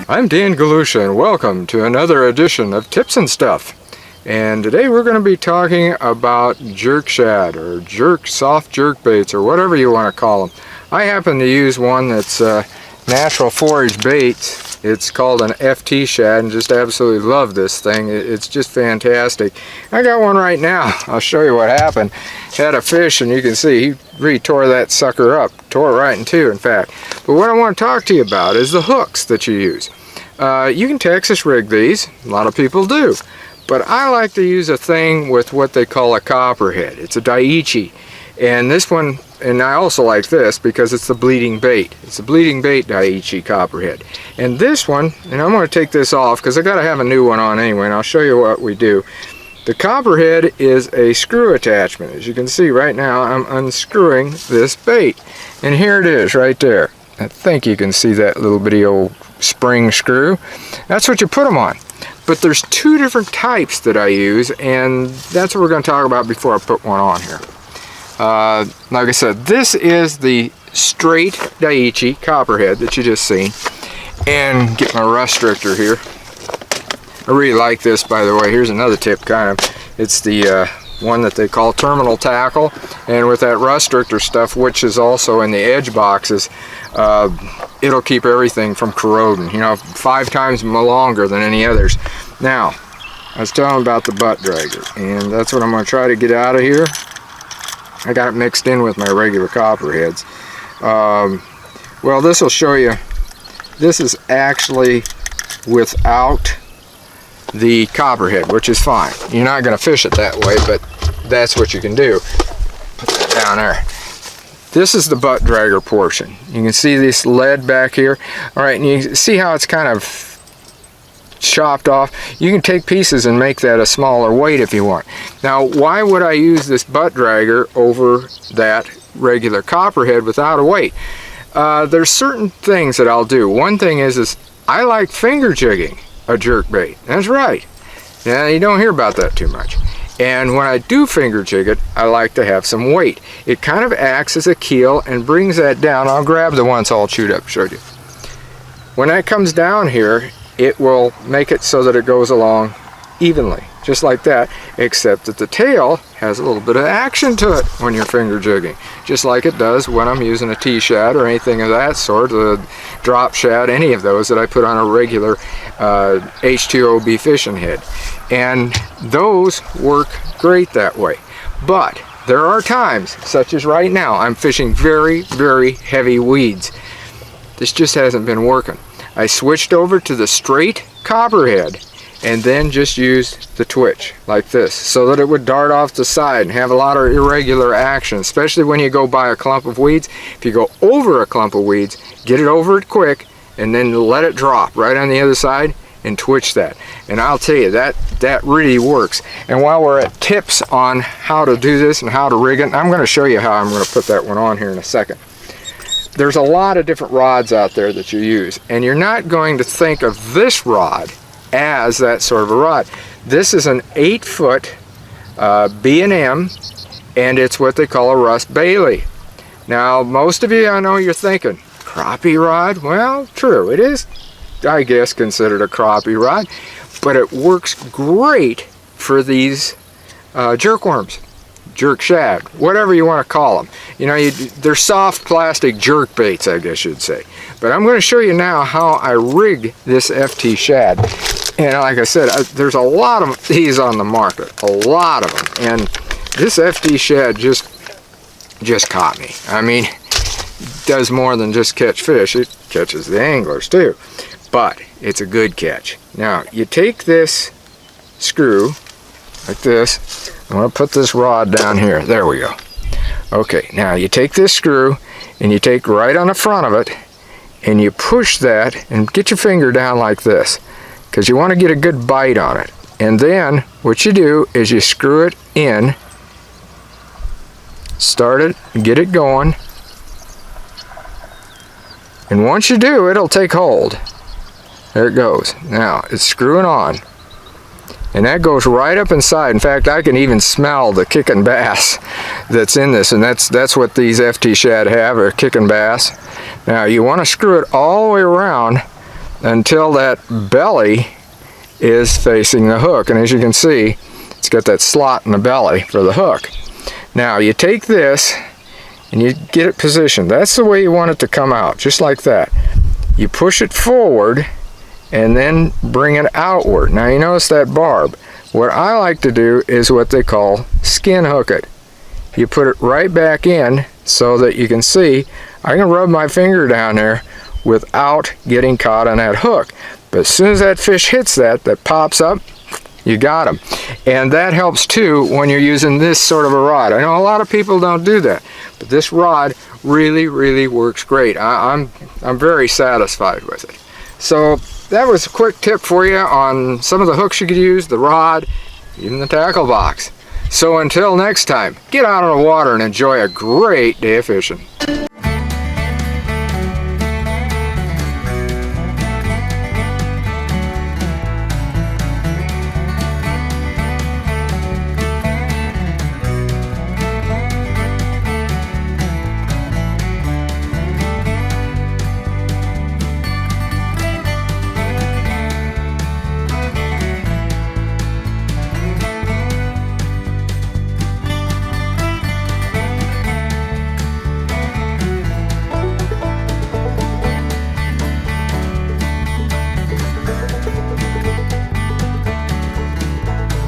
I'm Dan Galusha and welcome to another edition of Tips and Stuff. And today we're going to be talking about jerk shad or soft jerk baits or whatever you want to call them. I happen to use one that's natural forage baits. It's called an FT Shad and just absolutely love this thing. It's just fantastic. I got one right now. I'll show you what happened. Had a fish and you can see he really tore that sucker up. Tore it right in two, in fact. But what I want to talk to you about is the hooks that you use. You can Texas rig these. A lot of people do. But I like to use a thing with what they call a Copperhead. It's a Daiichi. And this one, and I also like this because it's the bleeding bait. It's a bleeding bait Daiichi Copperhead. And this one, and I'm going to take this off because I got to have a new one on anyway, and I'll show you what we do. The Copperhead is a screw attachment. As you can see right now, I'm unscrewing this bait. And here it is right there. I think you can see that little bitty old spring screw. That's what you put them on. But there's two different types that I use, and that's what we're going to talk about before I put one on here. Like I said, this is the straight Daiichi Copperhead that you just seen. And get my Rustrictor here. I really like this, by the way. Here's another tip, kind of. It's the one that they call terminal tackle. And with that Rustrictor stuff, which is also in the edge boxes, it'll keep everything from corroding, you know, 5 times longer than any others. Now, I was telling about the butt dragger, and that's what I'm going to try to get out of here. I got it mixed in with my regular Copperheads. Well, this will show you, this is actually without the Copperhead, which is fine. You're not going to fish it that way, but that's what you can do. Put that down there. This is the butt dragger portion. You can see this lead back here. All right, and you see how it's kind of chopped off. You can take pieces and make that a smaller weight if you want. Now, why would I use this butt dragger over that regular Copperhead without a weight? There's certain things that I'll do. One thing is I like finger jigging a jerk bait. That's right. Yeah, you don't hear about that too much. And when I do finger jig it, I like to have some weight. It kind of acts as a keel and brings that down. I'll grab the one it's all chewed up, showed you. When that comes down here, it will make it so that it goes along evenly, just like that, except that the tail has a little bit of action to it when you're finger jigging, just like it does when I'm using a T-shad or anything of that sort, the drop shad, any of those that I put on a regular H2OB fishing head. And those work great that way. But there are times, such as right now, I'm fishing very, very heavy weeds. This just hasn't been working. I switched over to the straight Copperhead and then just used the twitch like this so that it would dart off the side and have a lot of irregular action, especially when you go by a clump of weeds. If you go over a clump of weeds, get it over it quick and then let it drop right on the other side and twitch that. And I'll tell you, that really works. And while we're at tips on how to do this and how to rig it, I'm going to show you how I'm going to put that one on here in a second. There's a lot of different rods out there that you use, and you're not going to think of this rod as that sort of a rod. This is an 8-foot B'n'M, and it's what they call a Russ Bailey. Now, most of you, I know you're thinking, crappie rod? Well, true, it is, I guess, considered a crappie rod, but it works great for these jerkworms, jerk shad, whatever you want to call them. You know, they're soft plastic jerk baits, I guess you'd say. But I'm going to show you now how I rig this FT Shad. And like I said, there's a lot of these on the market, a lot of them. And this FT Shad just caught me. I mean, it does more than just catch fish. It catches the anglers too. But it's a good catch. Now, you take this screw like this. I'm going to put this rod down here. There we go. Okay, now you take this screw and you take right on the front of it and you push that and get your finger down like this because you want to get a good bite on it. And then what you do is you screw it in, start it, get it going, and once you do, it'll take hold. There it goes. Now it's screwing on. And that goes right up inside. In fact, I can even smell the kicking bass that's in this, and that's what these FT Shad have, are kicking bass. Now you want to screw it all the way around until that belly is facing the hook. And as you can see, it's got that slot in the belly for the hook. Now you take this and you get it positioned. That's the way you want it to come out, just like that. You push it forward and then bring it outward. Now you notice that barb. What I like to do is what they call skin hook it. You put it right back in so that you can see I can rub my finger down there without getting caught on that hook. But as soon as that fish hits that pops up, you got them. And that helps too when you're using this sort of a rod. I know a lot of people don't do that, but this rod really works great. I'm very satisfied with it. So that was a quick tip for you on some of the hooks you could use, the rod, even the tackle box. So until next time, get out on the water and enjoy a great day of fishing.